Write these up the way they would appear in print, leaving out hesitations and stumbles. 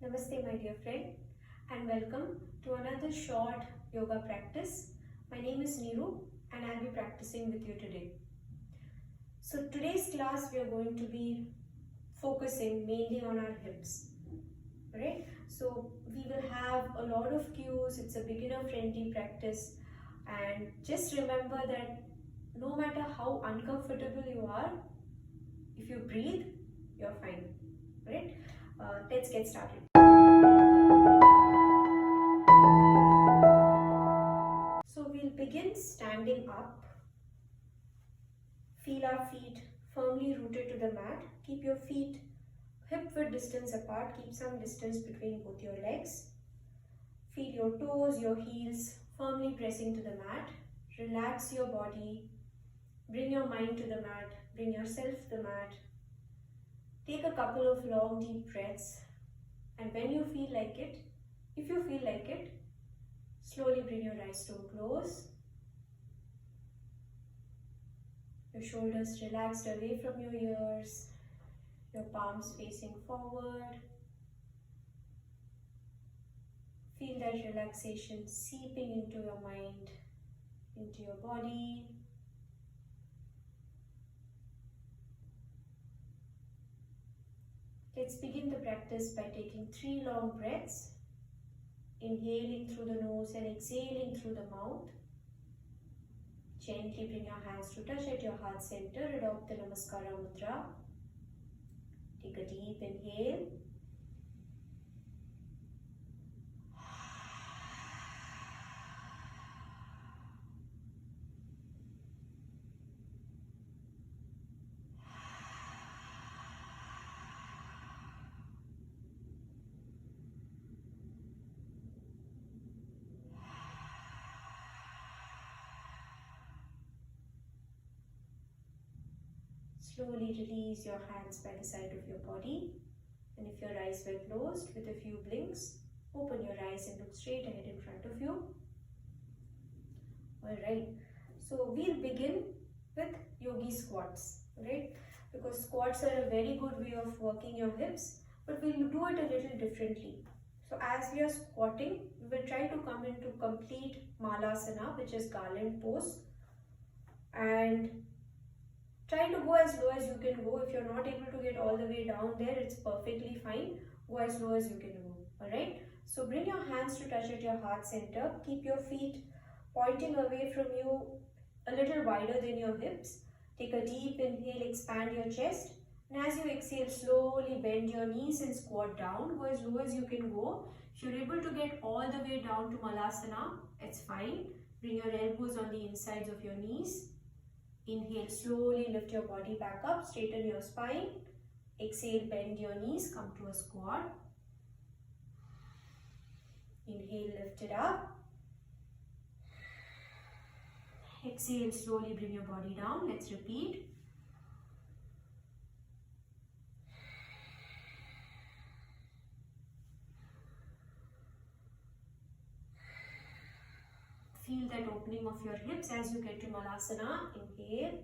Namaste, my dear friend, and welcome to another short yoga practice. My name is Neeru, and I'll be practicing with you today. So, today's class we are going to be focusing mainly on our hips, right? So, we will have a lot of cues. It's a beginner friendly practice, and just remember that no matter how uncomfortable you are, if you breathe, you're fine, right? Let's get started. So we'll begin standing up. Feel our feet firmly rooted to the mat. Keep your feet hip-width distance apart. Keep some distance between both your legs. Feel your toes, your heels firmly pressing to the mat. Relax your body. Bring your mind to the mat. Bring yourself to the mat. Take a couple of long deep breaths. And when you feel like it, if you feel like it, slowly bring your eyes to close. Your shoulders relaxed away from your ears. Your palms facing forward. Feel that relaxation seeping into your mind, into your body. Let's begin the practice by taking 3 long breaths. Inhaling through the nose and exhaling through the mouth. Gently bring your hands to touch at your heart center. Adopt the Namaskara Mudra. Take a deep inhale. Slowly release your hands by the side of your body, and if your eyes were closed, with a few blinks, open your eyes and look straight ahead in front of you. Alright, so we'll begin with yogi squats, right? Because squats are a very good way of working your hips, but we'll do it a little differently. So as we are squatting, we will try to come into complete malasana, which is garland pose, and try to go as low as you can go. If you're not able to get all the way down there, it's perfectly fine. Go as low as you can go. Alright. So bring your hands to touch at your heart center. Keep your feet pointing away from you a little wider than your hips. Take a deep inhale, expand your chest. And as you exhale, slowly bend your knees and squat down. Go as low as you can go. If you're able to get all the way down to malasana, it's fine. Bring your elbows on the insides of your knees. Inhale, slowly lift your body back up, straighten your spine. Exhale, bend your knees, come to a squat. Inhale, lift it up. Exhale, slowly bring your body down. Let's repeat. Feel that opening of your hips as you get to malasana. Inhale.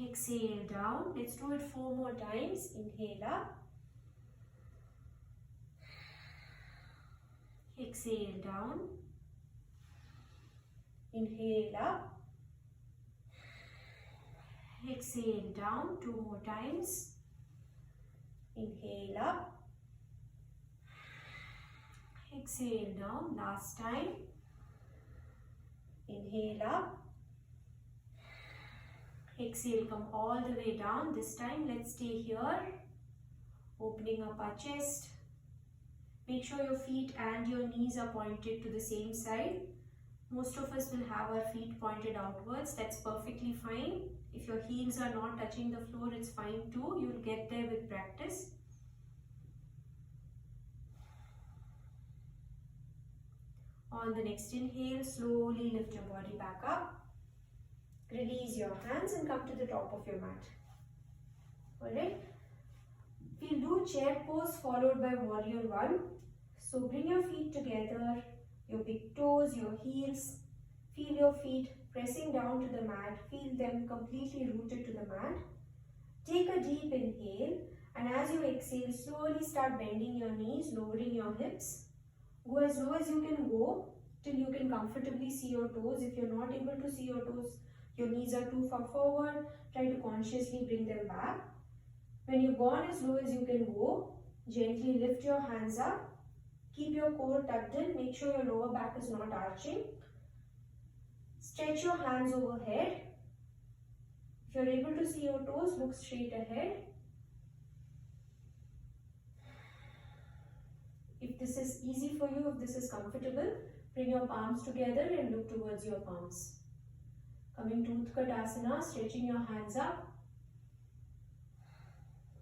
Exhale down. Let's do it 4 more times. Inhale up. Exhale down. Inhale up. Exhale down. 2 more times. Inhale up. Exhale down. Last time. Inhale up. Exhale, come all the way down. This time, let's stay here. Opening up our chest. Make sure your feet and your knees are pointed to the same side. Most of us will have our feet pointed outwards. That's perfectly fine. If your heels are not touching the floor, it's fine too. You'll get there with practice. On the next inhale, slowly lift your body back up. Release your hands and come to the top of your mat. Alright. We'll do chair pose followed by warrior 1. So bring your feet together, your big toes, your heels. Feel your feet pressing down to the mat. Feel them completely rooted to the mat. Take a deep inhale And as you exhale, slowly start bending your knees, lowering your hips. Go as low as you can go till you can comfortably see your toes. If you're not able to see your toes, your knees are too far forward, try to consciously bring them back. When you've gone as low as you can go, gently lift your hands up. Keep your core tucked in. Make sure your lower back is not arching. Stretch your hands overhead. If you're able to see your toes, look straight ahead. If this is easy for you, if this is comfortable, bring your palms together and look towards your palms. Coming to Utkatasana, stretching your hands up.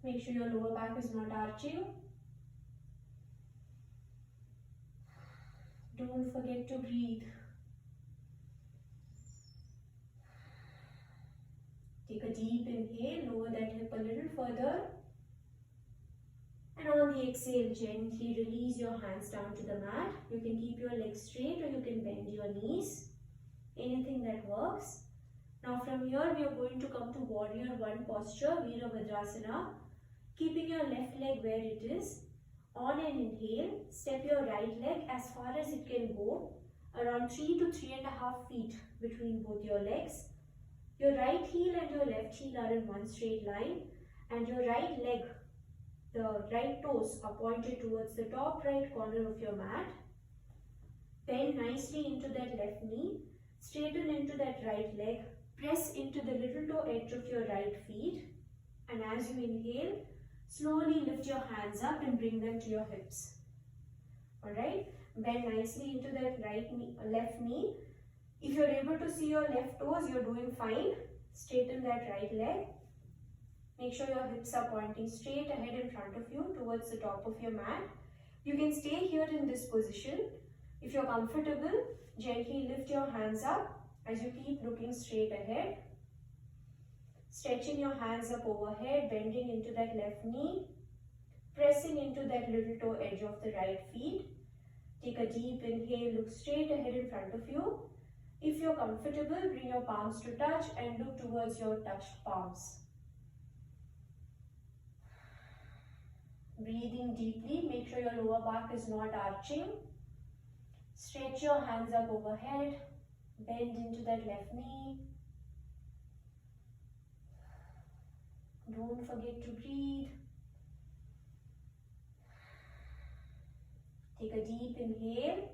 Make sure your lower back is not arching. Don't forget to breathe. Take a deep inhale, lower that hip a little further. And on the exhale, gently release your hands down to the mat. You can keep your legs straight or you can bend your knees. Anything that works. Now from here, we are going to come to Warrior One posture, Virabhadrasana. Keeping your left leg where it is. On an inhale, step your right leg as far as it can go, around 3 to 3.5 feet between both your legs. Your right heel and your left heel are in one straight line, and your right leg, the right toes are pointed towards the top right corner of your mat. Bend nicely into that left knee, straighten into that right leg, press into the little toe edge of your right feet, and as you inhale, slowly lift your hands up and bring them to your hips. Alright, bend nicely into that left knee. If you're able to see your left toes, you're doing fine. Straighten that right leg. Make sure your hips are pointing straight ahead in front of you towards the top of your mat. You can stay here in this position. If you're comfortable, gently lift your hands up as you keep looking straight ahead. Stretching your hands up overhead, bending into that left knee, pressing into that little toe edge of the right feet. Take a deep inhale, look straight ahead in front of you. If you're comfortable, bring your palms to touch and look towards your touched palms. Breathing deeply, make sure your lower back is not arching. Stretch your hands up overhead, bend into that left knee. Don't forget to breathe. Take a deep inhale.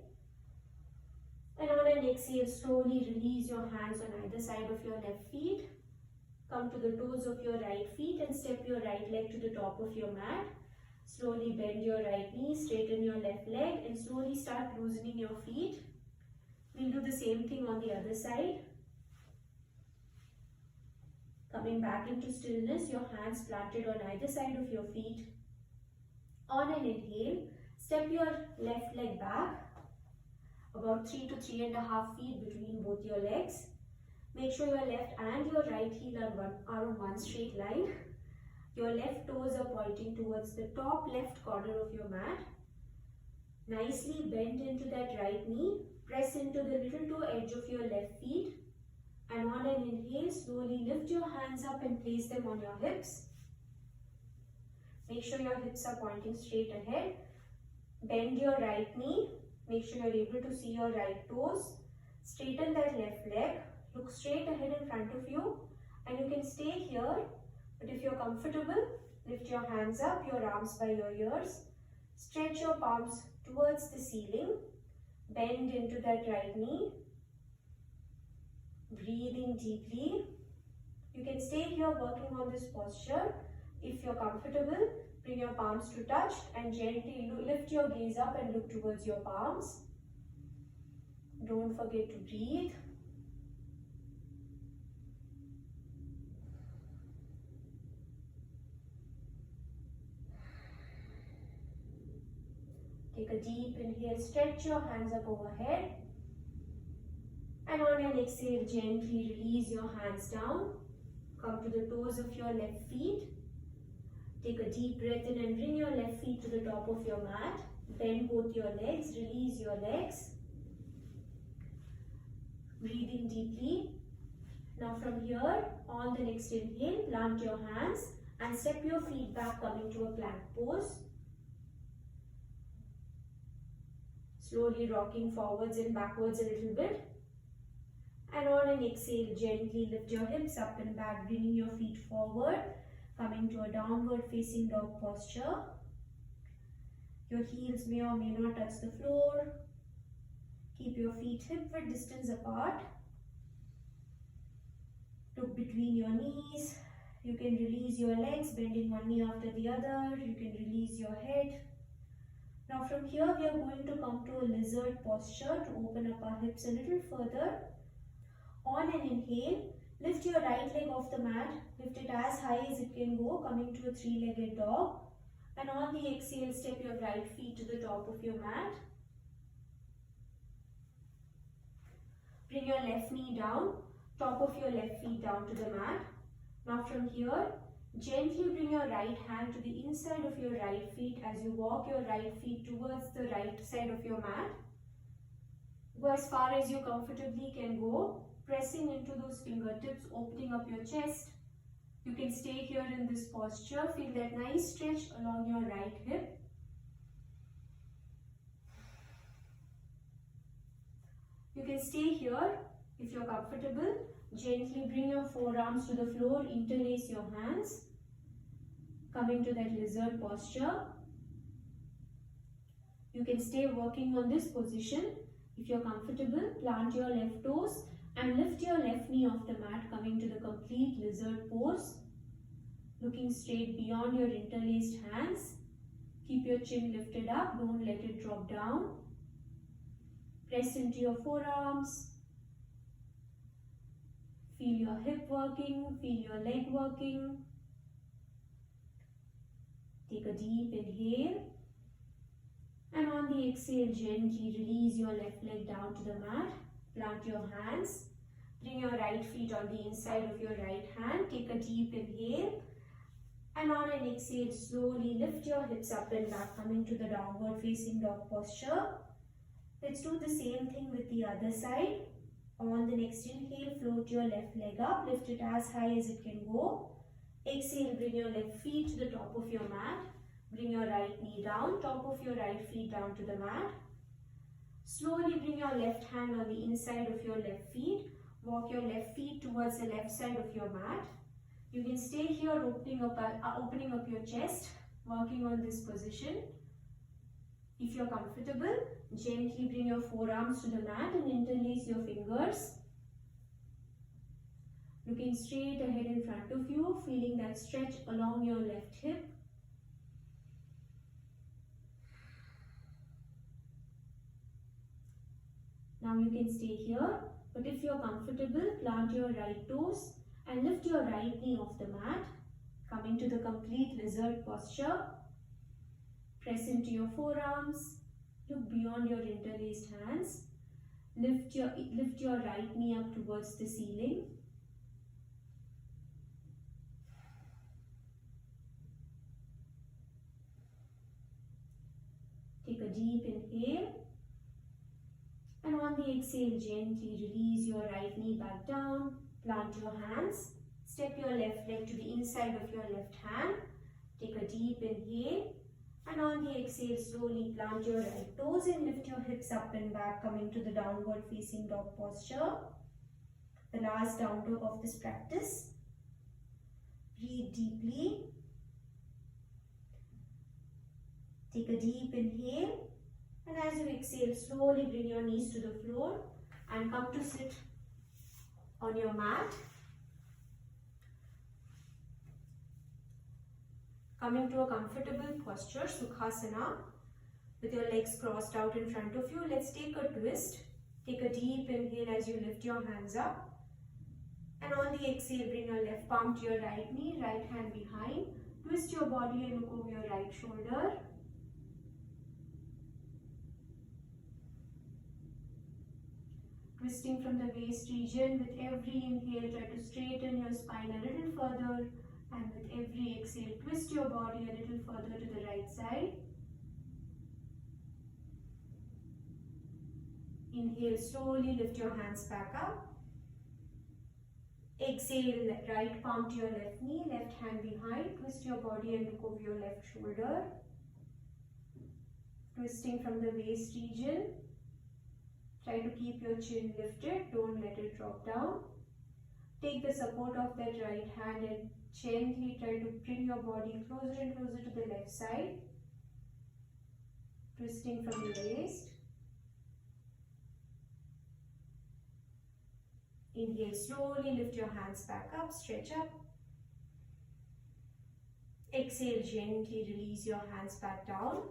And on an exhale, slowly release your hands on either side of your left feet. Come to the toes of your right feet and step your right leg to the top of your mat. Slowly bend your right knee, straighten your left leg and slowly start loosening your feet. We'll do the same thing on the other side. Coming back into stillness, your hands planted on either side of your feet. On an inhale, step your left leg back about 3 to 3.5 feet between both your legs. Make sure your left and your right heel are on one straight line. Your left toes are pointing towards the top left corner of your mat. Nicely bend into that right knee. Press into the little toe edge of your left feet. And on an inhale, slowly lift your hands up and place them on your hips. Make sure your hips are pointing straight ahead. Bend your right knee. Make sure you're able to see your right toes. Straighten that left leg. Look straight ahead in front of you. And you can stay here. But if you're comfortable, lift your hands up, your arms by your ears. Stretch your palms towards the ceiling. Bend into that right knee. Breathing deeply. You can stay here working on this posture. If you're comfortable, bring your palms to touch and gently lift your gaze up and look towards your palms. Don't forget to breathe. Take a deep inhale, stretch your hands up overhead. And on an exhale, gently release your hands down. Come to the toes of your left feet. Take a deep breath in and bring your left feet to the top of your mat. Bend both your legs, release your legs. Breathing deeply. Now from here, on the next inhale, plant your hands And step your feet back, coming to a plank pose. Slowly rocking forwards and backwards a little bit. And on an exhale, gently lift your hips up and back, bringing your feet forward, coming to a downward facing dog posture. Your heels may or may not touch the floor. Keep your feet hip-width distance apart. Look between your knees. You can release your legs, bending one knee after the other. You can release your head. Now from here, we are going to come to a lizard posture to open up our hips a little further. On an inhale, lift your right leg off the mat. Lift it as high as it can go, coming to a three-legged dog. And on the exhale, step your right feet to the top of your mat. Bring your left knee down, top of your left feet down to the mat. Now from here, gently bring your right hand to the inside of your right feet as you walk your right feet towards the right side of your mat. Go as far as you comfortably can go, pressing into those fingertips, opening up your chest. You can stay here in this posture. Feel that nice stretch along your right hip. You can stay here if you're comfortable. Gently bring your forearms to the floor, interlace your hands, coming to that lizard posture. You can stay working on this position. If you're comfortable, plant your left toes and lift your left knee off the mat, coming to the complete lizard pose. Looking straight beyond your interlaced hands. Keep your chin lifted up, don't let it drop down. Press into your forearms. Feel your hip working, feel your leg working. Take a deep inhale. And on the exhale, gently release your left leg down to the mat. Plant your hands. Bring your right feet on the inside of your right hand. Take a deep inhale. And on an exhale, slowly lift your hips up and back, coming to the downward facing dog posture. Let's do the same thing with the other side. On the next inhale, float your left leg up, lift it as high as it can go. Exhale, bring your left feet to the top of your mat. Bring your right knee down, top of your right feet down to the mat. Slowly bring your left hand on the inside of your left feet. Walk your left feet towards the left side of your mat. You can stay here opening up your chest, working on this position. If you're comfortable, gently bring your forearms to the mat and interlace your fingers. Looking straight ahead in front of you, feeling that stretch along your left hip. Now you can stay here, but if you're comfortable, plant your right toes and lift your right knee off the mat, coming to the complete lizard posture. Press into your forearms, look beyond your interlaced hands, lift your right knee up towards the ceiling. Take a deep inhale. And on the exhale, gently release your right knee back down. Plant your hands. Step your left leg to the inside of your left hand. Take a deep inhale. And on the exhale, slowly plant your right toes and lift your hips up and back, coming to the downward facing dog posture. The last down dog of this practice. Breathe deeply. Take a deep inhale. And as you exhale, slowly bring your knees to the floor and come to sit on your mat. Coming to a comfortable posture, Sukhasana, with your legs crossed out in front of you. Let's take a twist. Take a deep inhale as you lift your hands up. And on the exhale, bring your left palm to your right knee, right hand behind. Twist your body and look over your right shoulder. Twisting from the waist region. With every inhale, try to straighten your spine a little further. And with every exhale, twist your body a little further to the right side. Inhale, slowly lift your hands back up. Exhale, right palm to your left knee, left hand behind. Twist your body and look over your left shoulder. Twisting from the waist region. Try to keep your chin lifted, don't let it drop down. Take the support of that right hand and gently try to bring your body closer and closer to the left side. Twisting from the waist. Inhale, slowly lift your hands back up, stretch up. Exhale, gently release your hands back down.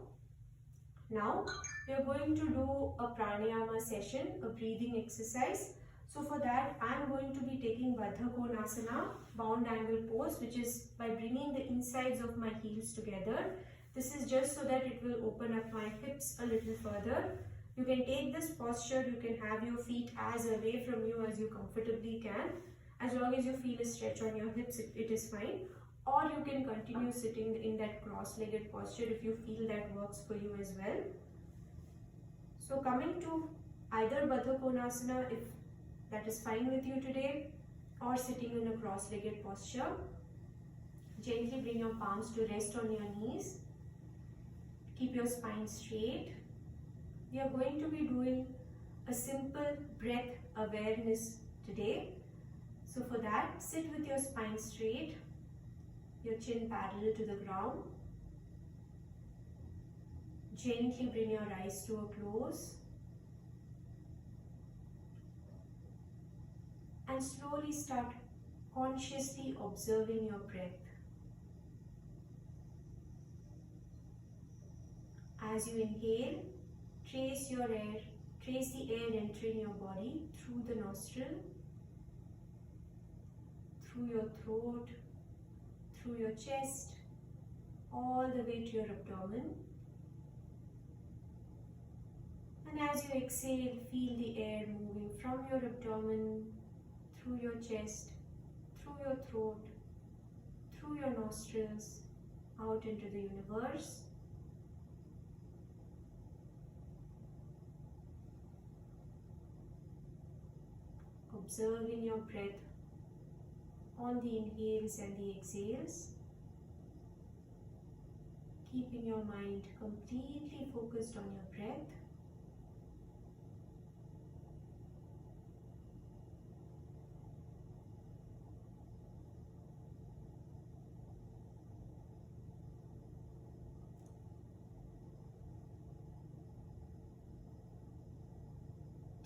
Now, we are going to do a pranayama session, a breathing exercise. So for that, I am going to be taking Baddha Konasana, bound angle pose, which is by bringing the insides of my heels together. This is just so that it will open up my hips a little further. You can take this posture, you can have your feet as away from you as you comfortably can. As long as you feel a stretch on your hips, it is fine. Or you can continue sitting in that cross-legged posture if you feel that works for you as well. So coming to either Baddha Konasana, if that is fine with you today, or sitting in a cross-legged posture. Gently bring your palms to rest on your knees. Keep your spine straight. We are going to be doing a simple breath awareness today. So for that, sit with your spine straight, your chin parallel to the ground. Gently bring your eyes to a close. And slowly start consciously observing your breath. As you inhale, trace the air entering your body through the nostril, through your throat, through your chest, all the way to your abdomen. And as you exhale, feel the air moving from your abdomen, through your chest, through your throat, through your nostrils, out into the universe. Observing your breath on the inhales and the exhales. Keeping your mind completely focused on your breath.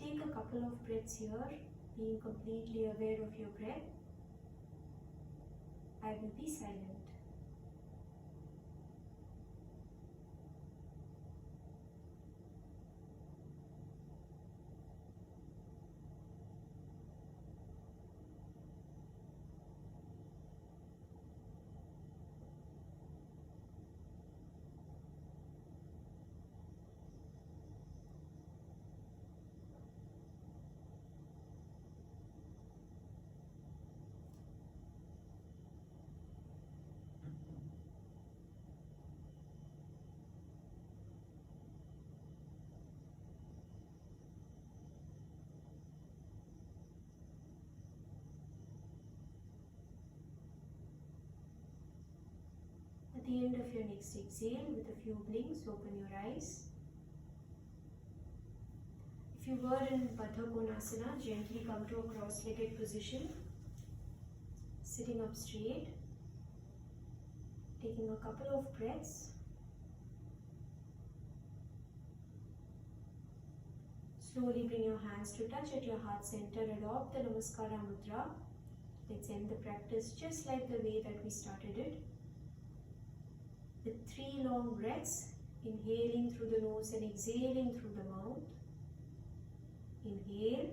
Take a couple of breaths here, being completely aware of your breath. I will be silent. At the end of your next exhale, with a few blinks, open your eyes. If you were in Baddha Konasana, gently come to a cross-legged position, sitting up straight, taking a couple of breaths. Slowly bring your hands to touch at your heart center, adopt the Namaskara Mudra. Let's end the practice just like the way that we started it. With 3 long breaths, inhaling through the nose and exhaling through the mouth. Inhale.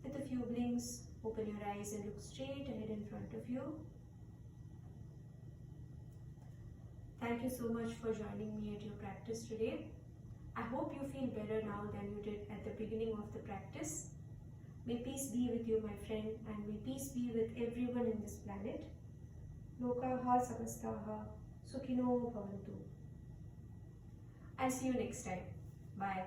With a few blinks, open your eyes and look straight ahead in front of you. thank you so much for joining me at your practice today. I hope you feel better now than you did at the beginning of the practice. May peace be with you, my friend, and may peace be with everyone in this planet. Lokaha samastaha sukhino bhavantu. I'll see you next time. Bye.